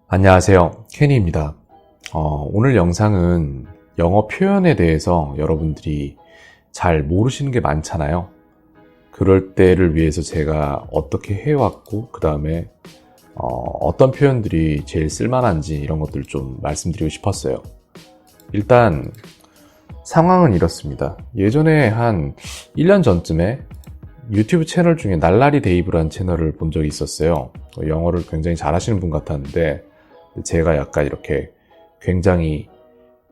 안녕하세요, 케니입니다. 오늘 영상은 영어 표현에 대해서 여러분들이 잘 모르시는 게 많잖아요. 그럴 때를 위해서 제가 어떻게 해왔고 그 다음에 어떤 표현들이 제일 쓸만한지 이런 것들을 좀 말씀드리고 싶었어요. 일단 상황은 이렇습니다. 예전에 한 1년 전쯤에 유튜브 채널 중에 날라리 데이브라는 채널을 본 적이 있었어요. 영어를 굉장히 잘하시는 분 같았는데 제가 약간 이렇게 굉장히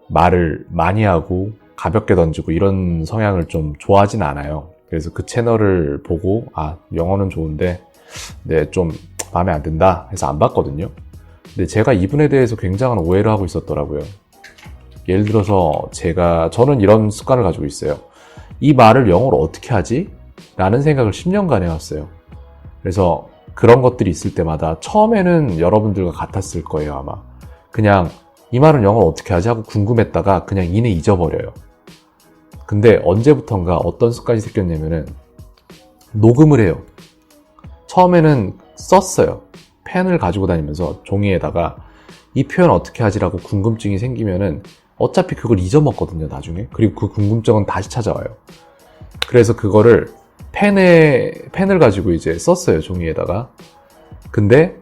말을 많이 하고 가볍게 던지고 이런 성향을 좀 좋아하진 않아요. 그래서 그 채널을 보고 영어는 좋은데 근데 좀 마음에 안 든다 해서 안 봤거든요. 근데 제가 이분에 대해서 굉장한 오해를 하고 있었더라고요. 예를 들어서 저는 이런 습관을 가지고 있어요. 이 말을 영어로 어떻게 하지? 라는 생각을 10년간 해왔어요. 그래서 그런 것들이 있을 때마다 처음에는 여러분들과 같았을 거예요, 아마. 그냥 이 말은 영어로 어떻게 하지 하고 궁금했다가 그냥 이내 잊어버려요. 근데 언제부턴가 어떤 습관이 생겼냐면은 녹음을 해요. 처음에는 썼어요. 펜을 가지고 다니면서 종이에다가 이 표현 어떻게 하지라고 궁금증이 생기면은 어차피 그걸 잊어먹거든요, 나중에. 그리고 그 궁금증은 다시 찾아와요. 그래서 그거를 펜을 가지고 이제 썼어요, 종이에다가. 근데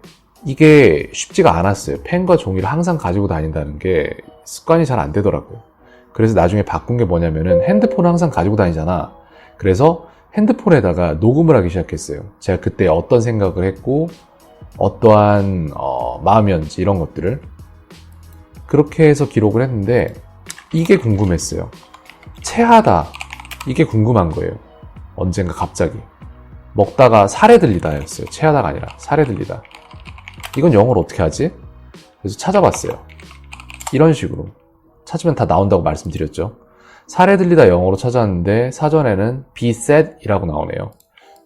이게 쉽지가 않았어요. 펜과 종이를 항상 가지고 다닌다는 게 습관이 잘 안 되더라고요. 그래서 나중에 바꾼 게 뭐냐면은 핸드폰을 항상 가지고 다니잖아. 그래서 핸드폰에다가 녹음을 하기 시작했어요. 제가 그때 어떤 생각을 했고 어떠한 마음이었는지 이런 것들을 그렇게 해서 기록을 했는데 이게 궁금했어요. 체하다, 이게 궁금한 거예요. 언젠가 갑자기 먹다가 살에 들리다 였어요. 체하다가 아니라 살에 들리다. 이건 영어로 어떻게 하지? 그래서 찾아봤어요. 이런 식으로 찾으면 다 나온다고 말씀드렸죠. 살에 들리다 영어로 찾았는데 사전에는 be sad 이라고 나오네요.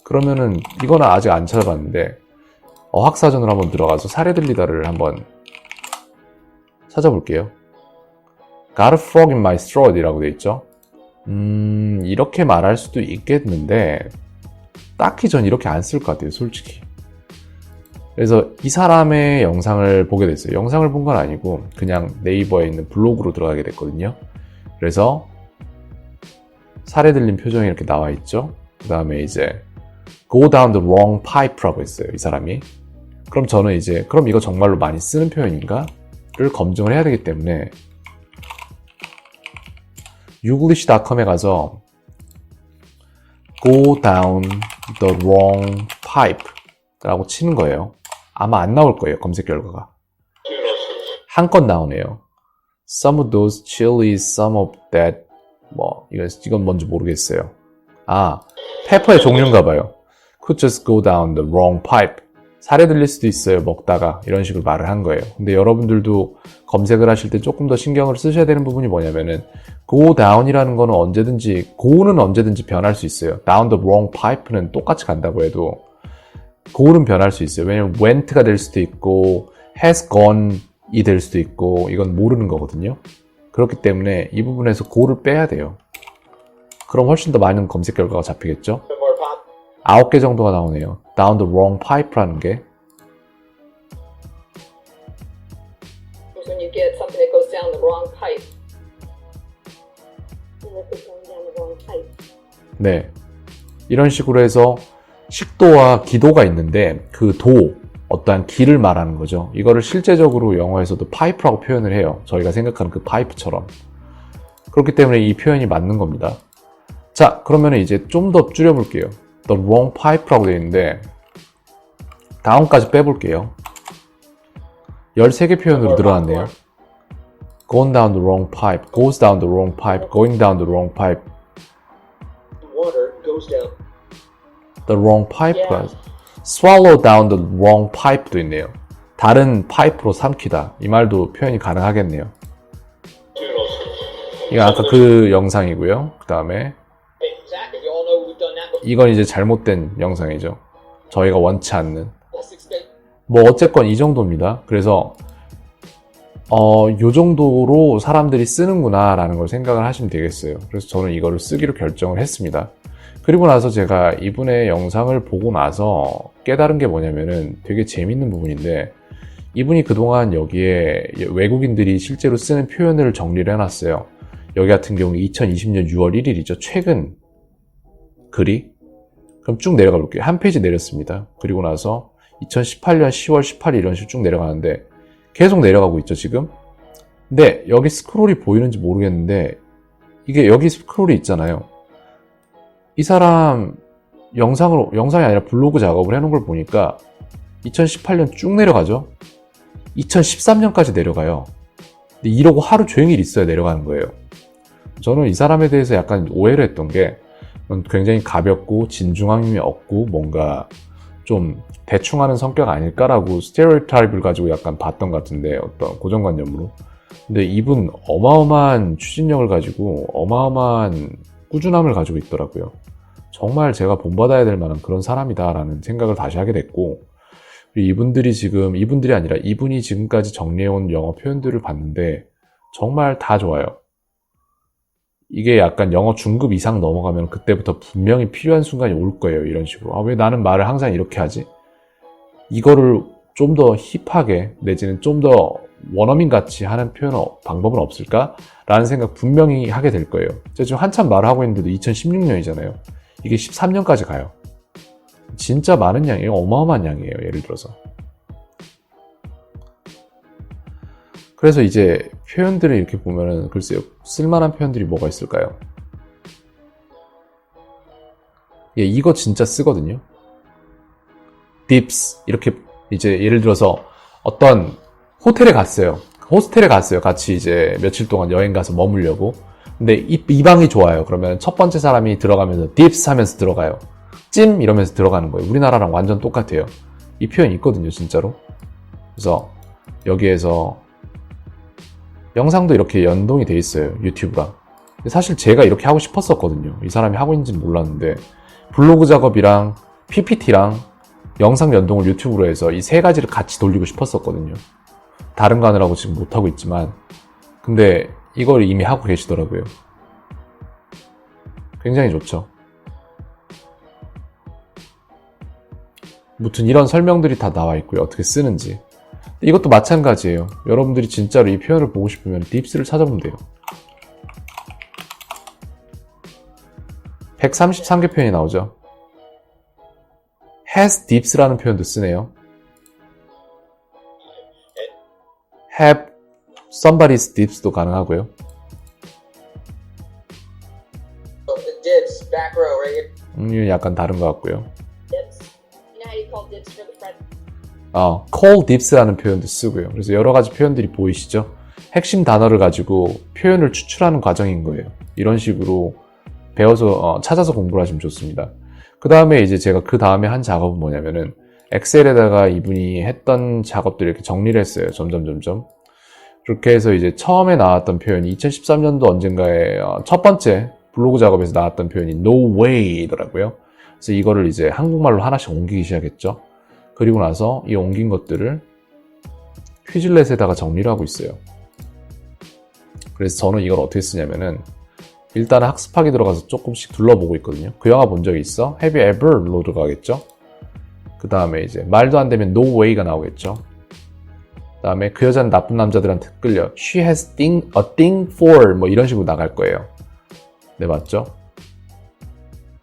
그러면은 이거는 아직 안 찾아봤는데 어학사전으로 한번 들어가서 살에 들리다를 한번 찾아볼게요. Got a frog in my throat 이라고 돼 있죠. 이렇게 말할 수도 있겠는데 딱히 전 이렇게 안 쓸 것 같아요, 솔직히. 그래서 이 사람의 영상을 보게 됐어요. 영상을 본 건 아니고 그냥 네이버에 있는 블로그로 들어가게 됐거든요. 그래서 살에 들린 표정이 이렇게 나와 있죠. 그 다음에 이제 go down the wrong pipe라고 했어요, 이 사람이. 그럼 저는 이제 그럼 이거 정말로 많이 쓰는 표현인가? 를 검증을 해야 되기 때문에 youglish.com에 가서 go down the wrong pipe 라고 치는 거예요. 아마 안 나올 거예요, 검색 결과가. 한 건 나오네요. Some of those chilies, some of that 이건 뭔지 모르겠어요. 페퍼의 종류인가 봐요. Could just go down the wrong pipe. 살에 들릴 수도 있어요, 먹다가. 이런 식으로 말을 한 거예요. 근데 여러분들도 검색을 하실 때 조금 더 신경을 쓰셔야 되는 부분이 뭐냐면은 go down이라는 거는 go는 언제든지 변할 수 있어요. down the wrong pipe는 똑같이 간다고 해도 go는 변할 수 있어요. 왜냐면 went가 될 수도 있고 has gone이 될 수도 있고 이건 모르는 거거든요. 그렇기 때문에 이 부분에서 go를 빼야 돼요. 그럼 훨씬 더 많은 검색 결과가 잡히겠죠? 9개 정도가 나오네요. down the wrong pipe라는 게. When you get something that goes down the wrong pipe. 네. 이런 식으로 해서 식도와 기도가 있는데 그 어떠한 길을 말하는 거죠. 이거를 실제적으로 영어에서도 파이프라고 표현을 해요. 저희가 생각하는 그 파이프처럼. 그렇기 때문에 이 표현이 맞는 겁니다. 자, 그러면 이제 좀 더 줄여볼게요. The wrong pipe라고 되어 있는데 다음까지 빼볼게요. 13개 표현으로 늘어났네요. Gone down the wrong pipe, goes down the wrong pipe, going down the wrong pipe. Water goes down. The wrong pipe가 swallow down the wrong pipe도 있네요. 다른 파이프로 삼키다. 이 말도 표현이 가능하겠네요. 이거 아까 그 영상이고요. 그 다음에 이건 이제 잘못된 영상이죠. 저희가 원치 않는. 어쨌건 이 정도입니다. 그래서 요 정도로 사람들이 쓰는구나 라는 걸 생각을 하시면 되겠어요. 그래서 저는 이거를 쓰기로 결정을 했습니다. 그리고 나서 제가 이분의 영상을 보고 나서 깨달은 게 뭐냐면은 되게 재밌는 부분인데 이분이 그동안 여기에 외국인들이 실제로 쓰는 표현을 정리를 해놨어요. 여기 같은 경우 2020년 6월 1일이죠. 최근 글이. 그럼 쭉 내려가 볼게요. 한 페이지 내렸습니다. 그리고 나서 2018년 10월 18일 이런 식으로 쭉 내려가는데 계속 내려가고 있죠, 지금. 근데 여기 스크롤이 보이는지 모르겠는데 이게 여기 스크롤이 있잖아요. 이 사람 영상이 아니라 블로그 작업을 해놓은 걸 보니까 2018년 쭉 내려가죠. 2013년까지 내려가요. 근데 이러고 하루 종일 있어야 내려가는 거예요. 저는 이 사람에 대해서 약간 오해를 했던 게 굉장히 가볍고 진중함이 없고 뭔가 좀 대충 하는 성격 아닐까라고 스테레오타입을 가지고 약간 봤던 것 같은데, 어떤 고정관념으로. 근데 이분 어마어마한 추진력을 가지고 어마어마한 꾸준함을 가지고 있더라고요. 정말 제가 본받아야 될 만한 그런 사람이다라는 생각을 다시 하게 됐고, 이분들이 아니라 이분이 지금까지 정리해온 영어 표현들을 봤는데 정말 다 좋아요. 이게 약간 영어 중급 이상 넘어가면 그때부터 분명히 필요한 순간이 올 거예요. 이런 식으로. 아, 왜 나는 말을 항상 이렇게 하지? 이거를 좀 더 힙하게 내지는 좀 더 원어민 같이 하는 방법은 없을까? 라는 생각 분명히 하게 될 거예요. 제가 지금 한참 말을 하고 있는데도 2016년이잖아요. 이게 13년까지 가요. 진짜 많은 양이에요. 어마어마한 양이에요. 예를 들어서. 그래서 이제 표현들을 이렇게 보면은 글쎄요. 쓸만한 표현들이 뭐가 있을까요? 예, 이거 진짜 쓰거든요. dips. 이렇게 이제 예를 들어서 어떤 호텔에 갔어요. 같이 이제 며칠 동안 여행 가서 머물려고. 근데 이 방이 좋아요. 그러면 첫 번째 사람이 들어가면서 dips 하면서 들어가요. 찜 이러면서 들어가는 거예요. 우리나라랑 완전 똑같아요. 이 표현이 있거든요, 진짜로. 그래서 여기에서 영상도 이렇게 연동이 돼 있어요, 유튜브랑. 사실 제가 이렇게 하고 싶었었거든요. 이 사람이 하고 있는지는 몰랐는데 블로그 작업이랑 PPT랑 영상 연동을 유튜브로 해서 이 세 가지를 같이 돌리고 싶었었거든요. 다른 거 하느라고 지금 못하고 있지만, 근데 이걸 이미 하고 계시더라고요. 굉장히 좋죠. 무튼 이런 설명들이 다 나와 있고요. 어떻게 쓰는지. 이것도 마찬가지예요. 여러분들이 진짜로 이 표현을 보고 싶으면 딥스를 찾아보면 돼요. 133개 표현이 나오죠. has dips라는 표현도 쓰네요. have somebody's dips도 가능하고요. The dips, back row, right here. 이건 약간 다른 것 같고요. Dips. You know how you call dips for the front? call dips라는 표현도 쓰고요. 그래서 여러 가지 표현들이 보이시죠? 핵심 단어를 가지고 표현을 추출하는 과정인 거예요. 이런 식으로 배워서 찾아서 공부를 하시면 좋습니다. 그 다음에 이제 제가 그 다음에 한 작업은 뭐냐면은 엑셀에다가 이분이 했던 작업들을 이렇게 정리를 했어요. 점점. 그렇게 해서 이제 처음에 나왔던 표현이 2013년도 언젠가에 첫 번째 블로그 작업에서 나왔던 표현이 no way더라고요. 그래서 이거를 이제 한국말로 하나씩 옮기기 시작했죠. 그리고 나서 이 옮긴 것들을 퀴즐렛에다가 정리를 하고 있어요. 그래서 저는 이걸 어떻게 쓰냐면은 일단은 학습하기 들어가서 조금씩 둘러보고 있거든요. 그 영화 본 적이 있어? Have you ever로 들어가겠죠? 그 다음에 이제 말도 안 되면 no way가 나오겠죠. 그 다음에 그 여자는 나쁜 남자들한테 끌려. She has a thing for 뭐 이런 식으로 나갈 거예요. 네, 맞죠?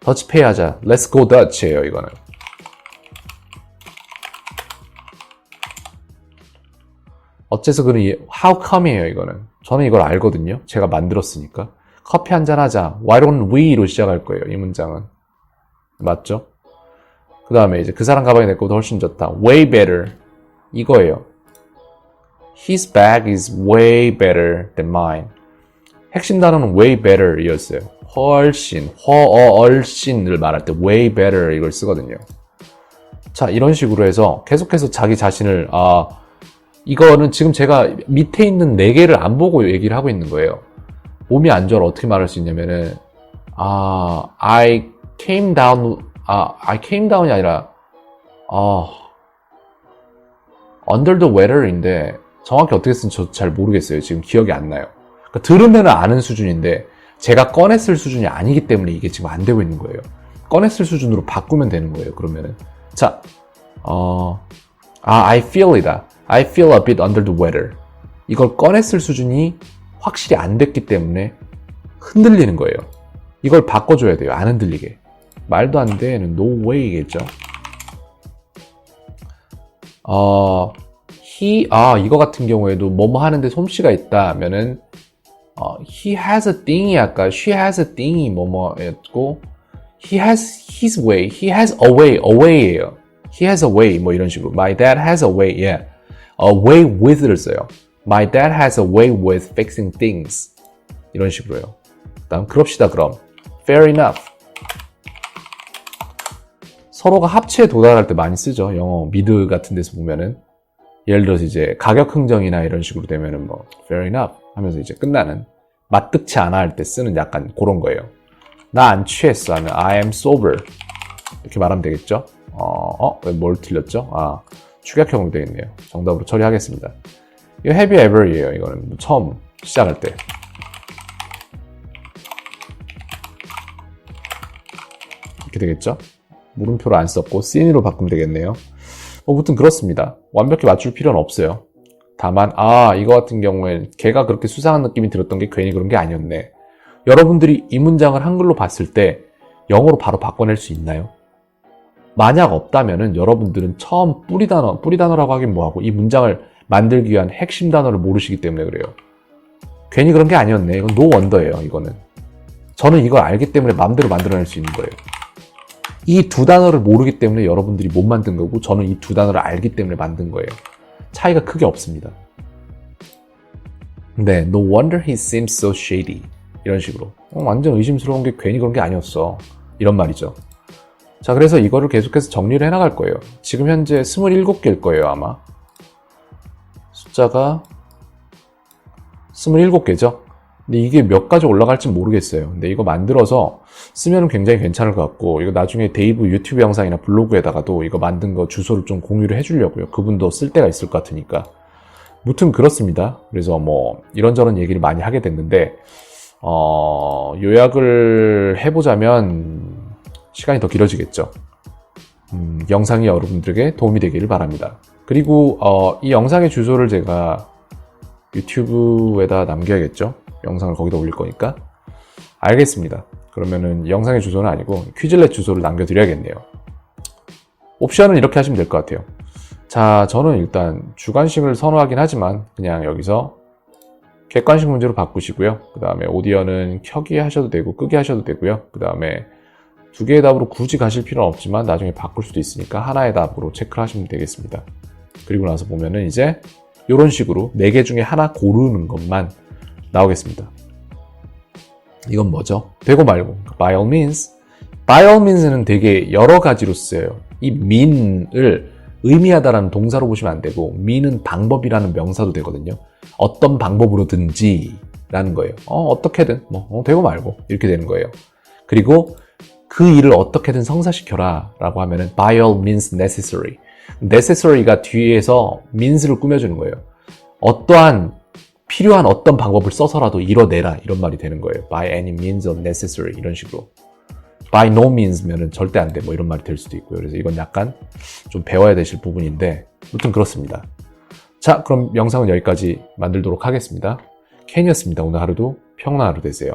더치페이 하자. Let's go Dutch예요, 이거는. 어째서 그런 how come이에요, 이거는. 저는 이걸 알거든요. 제가 만들었으니까. 커피 한잔 하자. Why don't we로 시작할 거예요, 이 문장은. 맞죠? 그 다음에 이제 그 사람 가방이 내 것보다 훨씬 좋다. Way better. 이거예요. His bag is way better than mine. 핵심 단어는 way better 이었어요. 훨씬을 말할 때 way better 이걸 쓰거든요. 자, 이런 식으로 해서 계속해서 자기 자신을, 이거는 지금 제가 밑에 있는 4개를 안 보고 얘기를 하고 있는 거예요. 몸이 안 좋아를 어떻게 말할 수 있냐면은, I came down이 아니라, under the weather인데, 정확히 어떻게 쓰는지 저도 잘 모르겠어요. 지금 기억이 안 나요. 그러니까 들으면 아는 수준인데, 제가 꺼냈을 수준이 아니기 때문에 이게 지금 안 되고 있는 거예요. 꺼냈을 수준으로 바꾸면 되는 거예요, 그러면은. 자, I feel이다. I feel a bit under the weather. 이걸 꺼냈을 수준이 확실히 안 됐기 때문에 흔들리는 거예요. 이걸 바꿔줘야 돼요. 안 흔들리게. 말도 안 돼는 no way겠죠. 이거 같은 경우에도 뭐뭐 하는데 솜씨가 있다 하면은 he has a thing이 아까 she has a thing이 뭐뭐였고 he has his way, he has a way예요. he has a way 뭐 이런 식으로 my dad has a way, yeah. a way with를 써요. my dad has a way with fixing things 이런 식으로요. 그다음 그럽시다 그럼 fair enough. 서로가 합체에 도달할 때 많이 쓰죠. 영어 미드 같은 데서 보면은 예를 들어서 이제 가격 흥정이나 이런 식으로 되면은 뭐 fair enough 하면서 이제 끝나는 맞득치 않아 할 때 쓰는 약간 그런 거예요. 나 안 취했어 하면 I am sober 이렇게 말하면 되겠죠. 왜 뭘 틀렸죠? 축약형으로 되겠네요. 정답으로 처리하겠습니다. 이거 have you ever이에요. 이거는 처음 시작할 때. 이렇게 되겠죠? 물음표로 안 썼고 seen으로 바꾸면 되겠네요. 아무튼 그렇습니다. 완벽히 맞출 필요는 없어요. 다만 이거 같은 경우에 걔가 그렇게 수상한 느낌이 들었던 게 괜히 그런 게 아니었네. 여러분들이 이 문장을 한글로 봤을 때 영어로 바로 바꿔낼 수 있나요? 만약 없다면은 여러분들은 처음 뿌리단어라고 하긴 뭐하고 이 문장을 만들기 위한 핵심 단어를 모르시기 때문에 그래요. 괜히 그런 게 아니었네. 이건 노 원더예요. 이거는. 저는 이걸 알기 때문에 마음대로 만들어낼 수 있는 거예요. 이 두 단어를 모르기 때문에 여러분들이 못 만든 거고 저는 이 두 단어를 알기 때문에 만든 거예요. 차이가 크게 없습니다. 네, no wonder he seems so shady. 이런 식으로. 완전 의심스러운 게 괜히 그런 게 아니었어. 이런 말이죠. 자, 그래서 이거를 계속해서 정리를 해나갈 거예요. 지금 현재 27개일 거예요, 아마. 숫자가 27개죠. 근데 이게 몇 가지 올라갈지 모르겠어요. 근데 이거 만들어서 쓰면 굉장히 괜찮을 것 같고 이거 나중에 데이브 유튜브 영상이나 블로그에다가도 이거 만든 거 주소를 좀 공유를 해주려고요. 그분도 쓸 데가 있을 것 같으니까. 무튼 그렇습니다. 그래서 뭐 이런저런 얘기를 많이 하게 됐는데 요약을 해보자면 시간이 더 길어지겠죠. 영상이 여러분들에게 도움이 되기를 바랍니다. 그리고 이 영상의 주소를 제가 유튜브에다 남겨야겠죠. 영상을 거기다 올릴 거니까. 알겠습니다. 그러면은 영상의 주소는 아니고 퀴즐렛 주소를 남겨드려야겠네요. 옵션은 이렇게 하시면 될 것 같아요. 자, 저는 일단 주관식을 선호하긴 하지만 그냥 여기서 객관식 문제로 바꾸시고요. 그 다음에 오디오는 켜기 하셔도 되고 끄기 하셔도 되고요. 그 다음에 두 개의 답으로 굳이 가실 필요는 없지만 나중에 바꿀 수도 있으니까 하나의 답으로 체크를 하시면 되겠습니다. 그리고 나서 보면은 이제 이런 식으로 4개 중에 하나 고르는 것만 나오겠습니다. 이건 뭐죠? 되고 말고 by all means. by all means는 되게 여러 가지로 쓰여요. 이 mean을 의미하다라는 동사로 보시면 안 되고 mean은 방법이라는 명사도 되거든요. 어떤 방법으로든지 라는 거예요. 어떻게든 되고 말고 이렇게 되는 거예요. 그리고 그 일을 어떻게든 성사시켜라 라고 하면은 by all means necessary. necessary가 뒤에서 means를 꾸며주는 거예요. 필요한 어떤 방법을 써서라도 이뤄내라 이런 말이 되는 거예요. by any means or necessary 이런 식으로. by no means면은 절대 안 돼 뭐 이런 말이 될 수도 있고요. 그래서 이건 약간 좀 배워야 되실 부분인데 아무튼 그렇습니다. 자, 그럼 영상은 여기까지 만들도록 하겠습니다. 켄이었습니다. 오늘 하루도 평온한 하루 되세요.